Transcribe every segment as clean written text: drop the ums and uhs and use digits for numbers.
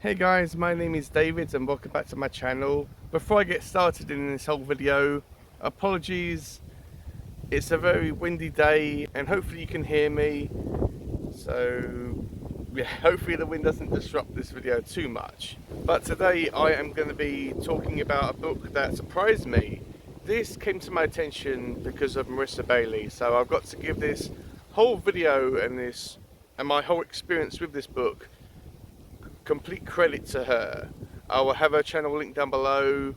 Hey guys, my name is David and welcome back to my channel. Before I get started in this whole video, apologies, it's a very windy day and hopefully you can hear me. So yeah, hopefully the wind doesn't disrupt this video too much. But today I am going to be talking about a book that surprised me. This came to my attention because of Marissa Bailey, so I've got to give this whole video and my whole experience with this book complete credit to her. I will have her channel linked down below,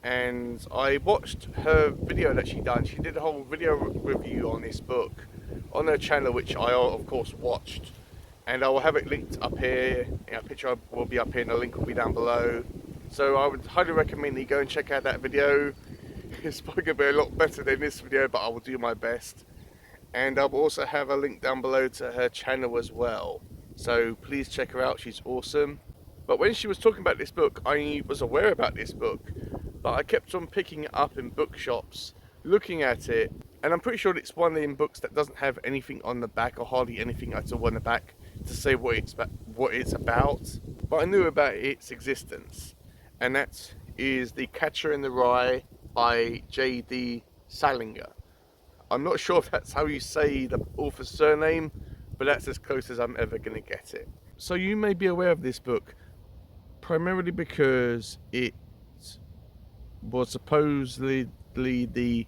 and I watched her video that she done. She did a whole video review on this book on her channel, which I of course watched, and I will have it linked up here. A picture will be up here and the link will be down below, so I would highly recommend that you go and check out that video. It's probably going to be a lot better than this video, but I will do my best. And I'll also have a link down below to her channel as well, so please check her out, she's awesome. But when she was talking about this book, I was aware about this book, but I kept on picking it up in bookshops, looking at it, and I'm pretty sure it's one of them books that doesn't have anything on the back, or hardly anything at all on the back to say what it's about. But I knew about its existence, and that is The Catcher in the Rye by J.D.Salinger. I'm not sure if that's how you say the author's surname, but that's as close as I'm ever going to get it. So you may be aware of this book primarily because it was supposedly the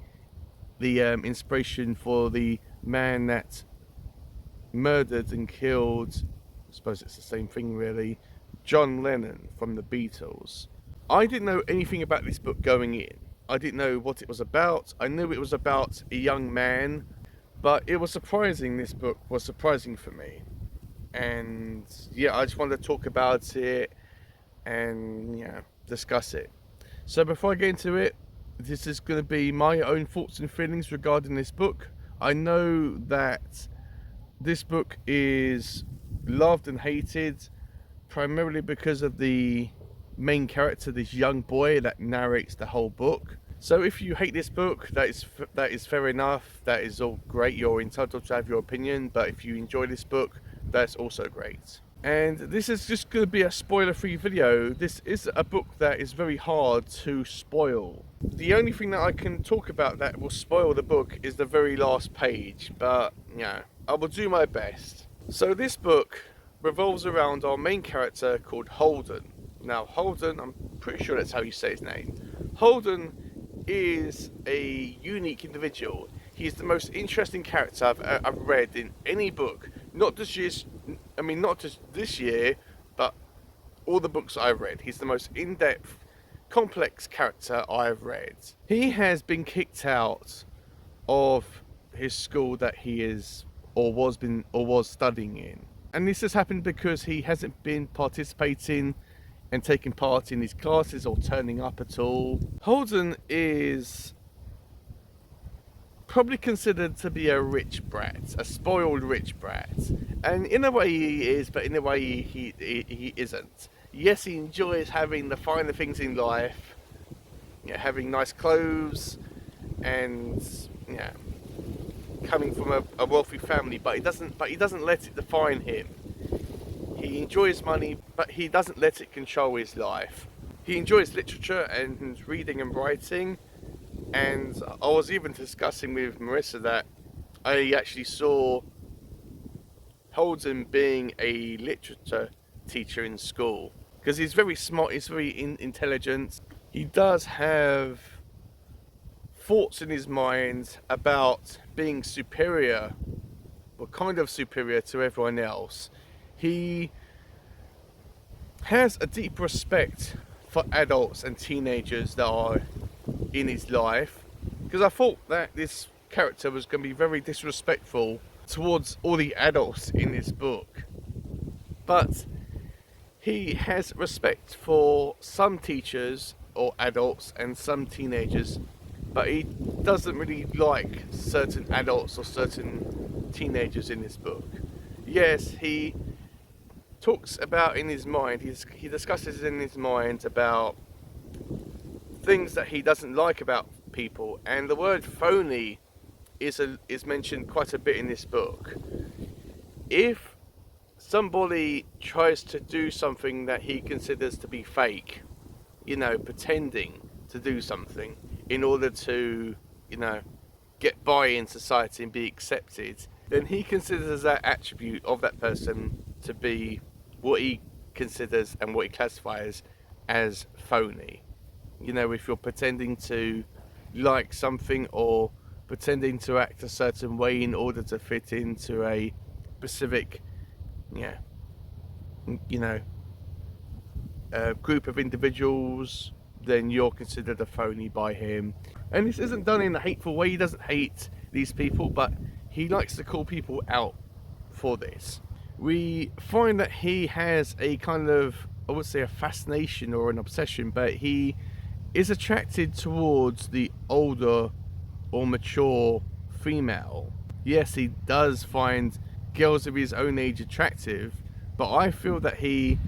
inspiration for the man that murdered and killed, I suppose it's the same thing really, John Lennon from the Beatles. I didn't know anything about this book going in. I didn't know what it was about. I knew it was about a young man, but it was surprising. This book was surprising for me, and yeah, I just wanted to talk about it and discuss it. So before I get into it, this is going to be my own thoughts and feelings regarding this book. I know that this book is loved and hated primarily because of the main character, this young boy that narrates the whole book. So if you hate this book, that is fair enough. That is all great. You're entitled to have your opinion. But if you enjoy this book, that's also great. And this is just going to be a spoiler-free video. This is a book that is very hard to spoil. The only thing that I can talk about that will spoil the book is the very last page. But yeah, I will do my best. So this book revolves around our main character called Holden. Now Holden, I'm pretty sure that's how you say his name. Holden is a unique individual. He's the most interesting character I've read in any book. Not just this year, but all the books I've read. He's the most in-depth, complex character I've read. He has been kicked out of his school that he is or was studying in. And this has happened because he hasn't been participating and taking part in his classes or turning up at all. Holden is probably considered to be a rich brat, a spoiled rich brat. And in a way he is, but in a way he isn't. Yes, he enjoys having the finer things in life, having nice clothes and coming from a wealthy family, but he doesn't let it define him. He enjoys money, but he doesn't let it control his life. He enjoys literature and reading and writing, and I was even discussing with Marissa that I actually saw Holden being a literature teacher in school, because he's very smart, he's very intelligent. He does have thoughts in his mind about being superior, or kind of superior to everyone else. He has a deep respect for adults and teenagers that are in his life, because I thought that this character was going to be very disrespectful towards all the adults in this book. But he has respect for some teachers or adults and some teenagers, but he doesn't really like certain adults or certain teenagers in this book. Yes, he talks about in his mind, he discusses in his mind about things that he doesn't like about people, and the word phony is mentioned quite a bit in this book. If somebody tries to do something that he considers to be fake, pretending to do something in order to, get by in society and be accepted, then he considers that attribute of that person to be what he considers and what he classifies as phony. If you're pretending to like something or pretending to act a certain way in order to fit into a specific, group of individuals, then you're considered a phony by him. And this isn't done in a hateful way. He doesn't hate these people, but he likes to call people out for this. We find that he has a kind of, I would say, a fascination or an obsession, but he is attracted towards the older or mature female. Yes, he does find girls of his own age attractive, but I feel that he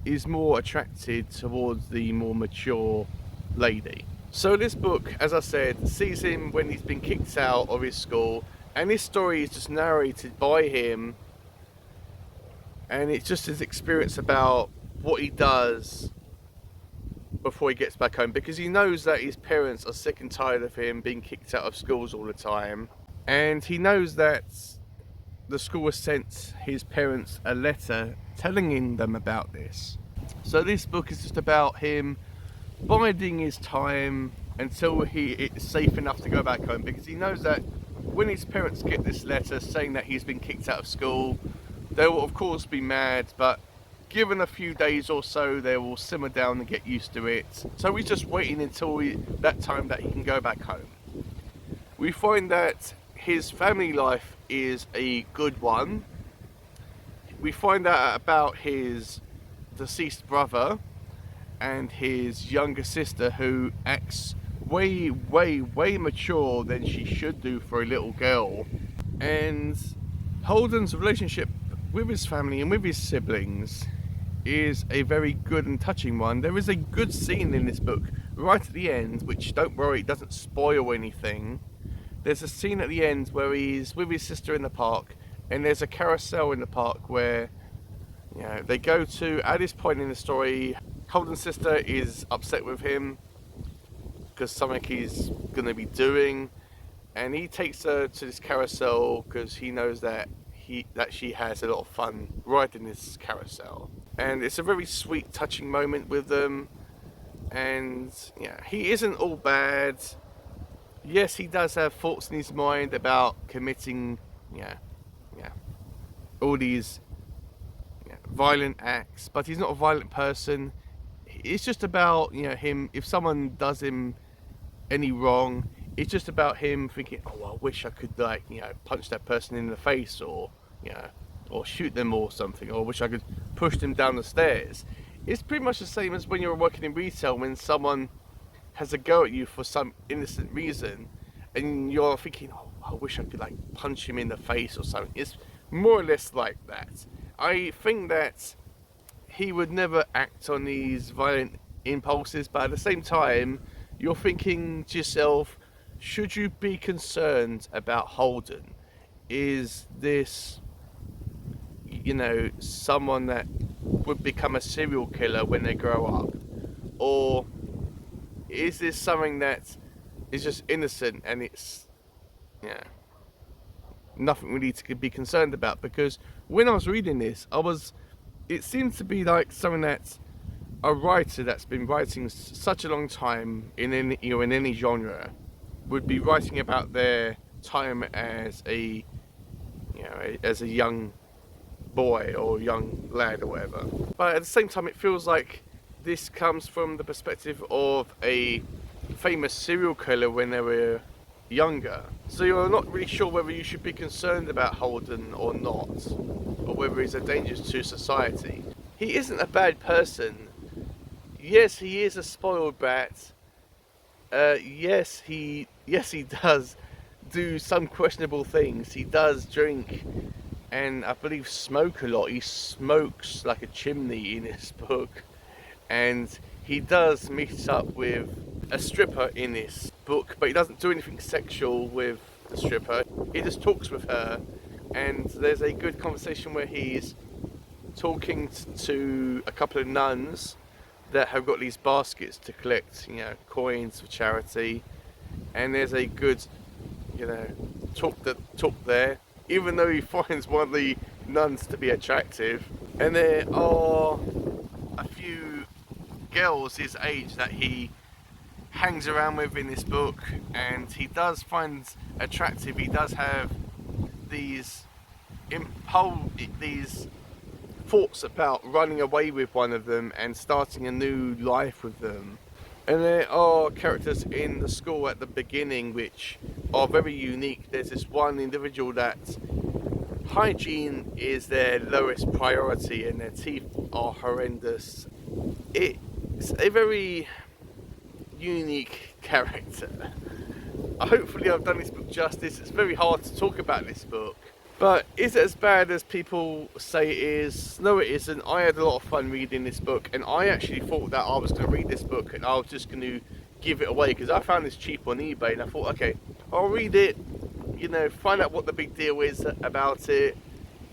is more attracted towards the more mature lady. So this book, as I said, sees him when he's been kicked out of his school, and this story is just narrated by him, and it's just his experience about what he does before he gets back home, because he knows that his parents are sick and tired of him being kicked out of schools all the time, and he knows that the school has sent his parents a letter telling them about this. So this book is just about him biding his time until it's safe enough to go back home, because he knows that when his parents get this letter saying that he's been kicked out of school, they will of course be mad, but given a few days or so, they will simmer down and get used to it. So he's just waiting until that time that he can go back home. We find that his family life is a good one. We find out about his deceased brother and his younger sister, who acts way mature than she should do for a little girl. And Holden's relationship with his family and with his siblings is a very good and touching one. There is a good scene in this book right at the end, which, don't worry, it doesn't spoil anything. There's a scene at the end where he's with his sister in the park, and there's a carousel in the park where they go to, at this point in the story, Holden's sister is upset with him because something he's going to be doing, and he takes her to this carousel because he knows that she has a lot of fun riding this carousel. And it's a very sweet, touching moment with them. And he isn't all bad. Yes, he does have thoughts in his mind about committing all these violent acts, but he's not a violent person. It's just about him, if someone does him any wrong, it's just about him thinking, oh, I wish I could punch that person in the face, or shoot them or something, or wish I could push them down the stairs. It's pretty much the same as when you're working in retail, when someone has a go at you for some innocent reason, and you're thinking, oh, I wish I could punch him in the face or something. It's more or less like that. I think that he would never act on these violent impulses, but at the same time, you're thinking to yourself, should you be concerned about Holden? Is this, someone that would become a serial killer when they grow up? Or is this something that is just innocent and it's, nothing really to be concerned about? Because when I was reading this, it seems to be like something that a writer that's been writing such a long time in any genre would be writing about their time as a young boy or young lad or whatever. But at the same time, it feels like this comes from the perspective of a famous serial killer when they were younger. So you're not really sure whether you should be concerned about Holden or not, or whether he's a danger to society. He isn't a bad person. Yes, he is a spoiled brat. Yes, he does do some questionable things. He does drink and I believe smoke a lot. He smokes like a chimney in this book, and he does meet up with a stripper in this book, but he doesn't do anything sexual with the stripper. He just talks with her, and there's a good conversation where he's talking to a couple of nuns that have got these baskets to collect, you know, coins for charity, and there's a good, you know, talk there, even though he finds one of the nuns to be attractive. And there are a few girls his age that he hangs around with in this book, and he does find attractive. He does have these thoughts about running away with one of them and starting a new life with them. And there are characters in the school at the beginning which are very unique. There's this one individual that hygiene is their lowest priority and their teeth are horrendous. It's a very unique character. Hopefully I've done this book justice. It's very hard to talk about this book, but is it as bad as people say it is? No, it isn't. I had a lot of fun reading this book, and I actually thought that I was going to read this book and I was just going to give it away, because I found this cheap on eBay, and I thought, okay, I'll read it, you know, find out what the big deal is about it.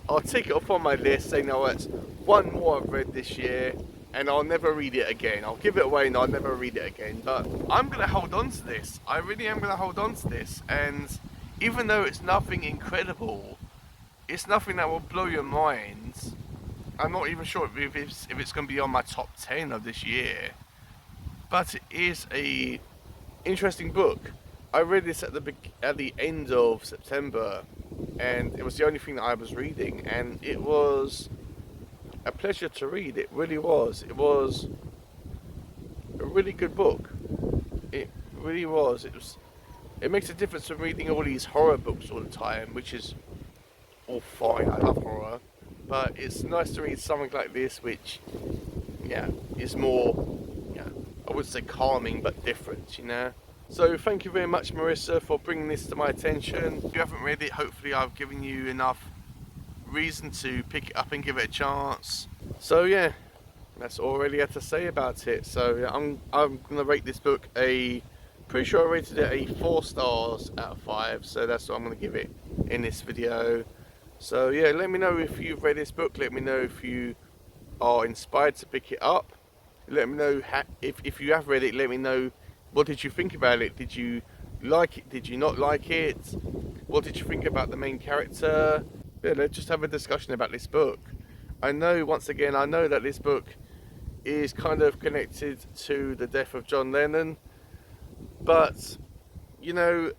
I'll take it off on my list, saying, no, it's one more I've read this year, and I'll never read it again. I'll give it away and I'll never read it again. But I'm going to hold on to this. I really am going to hold on to this. And even though it's nothing incredible, it's nothing that will blow your mind. I'm not even sure if it's going to be on my top 10 of this year. But it is a interesting book. I read this at the end of September, and it was the only thing that I was reading, and it was a pleasure to read. It really was. It was a really good book. It really was. It makes a difference from reading all these horror books all the time, which is all fine. I love horror, but it's nice to read something like this, which, yeah, is more, yeah, I would say calming but different, you know. So thank you very much, Marissa, for bringing this to my attention. If you haven't read it, hopefully I've given you enough reason to pick it up and give it a chance. So yeah, that's all I really had to say about it. So yeah, I'm gonna rate this book pretty sure I rated it a 4 stars out of 5, so that's what I'm gonna give it in this video. So yeah, let me know if you've read this book. Let me know if you are inspired to pick it up. Let me know if you have read it. Let me know, what did you think about it? Did you like it? Did you not like it? What did you think about the main character? Yeah, let's just have a discussion about this book. I know, once again, I know that this book is kind of connected to the death of John Lennon, but, you know,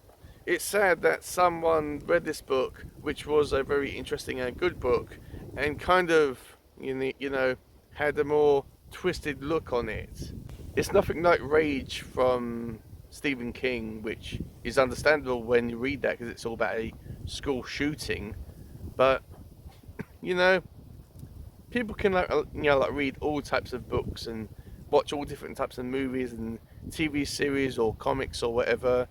it's sad that someone read this book, which was a very interesting and good book, and kind of, you know, had a more twisted look on it. It's nothing like Rage from Stephen King, which is understandable when you read that because it's all about a school shooting. But, you know, people can like read all types of books and watch all different types of movies and TV series or comics or whatever,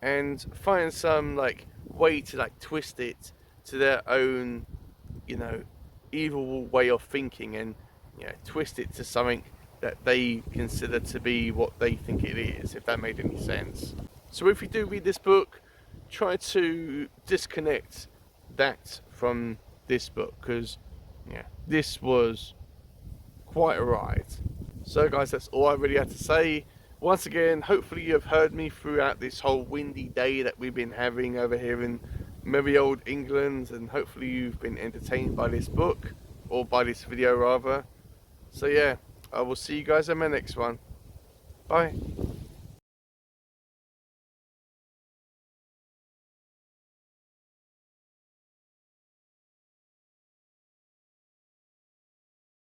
and find some like way to like twist it to their own, you know, evil way of thinking, and, you know, twist it to something that they consider to be what they think it is, if that made any sense. So if you do read this book, try to disconnect that from this book, because, yeah, this was quite a ride. So guys, that's all I really had to say. Once again, hopefully you have heard me throughout this whole windy day that we've been having over here in merry old England, and hopefully you've been entertained by this book, or by this video rather. So yeah, I will see you guys in my next one. Bye.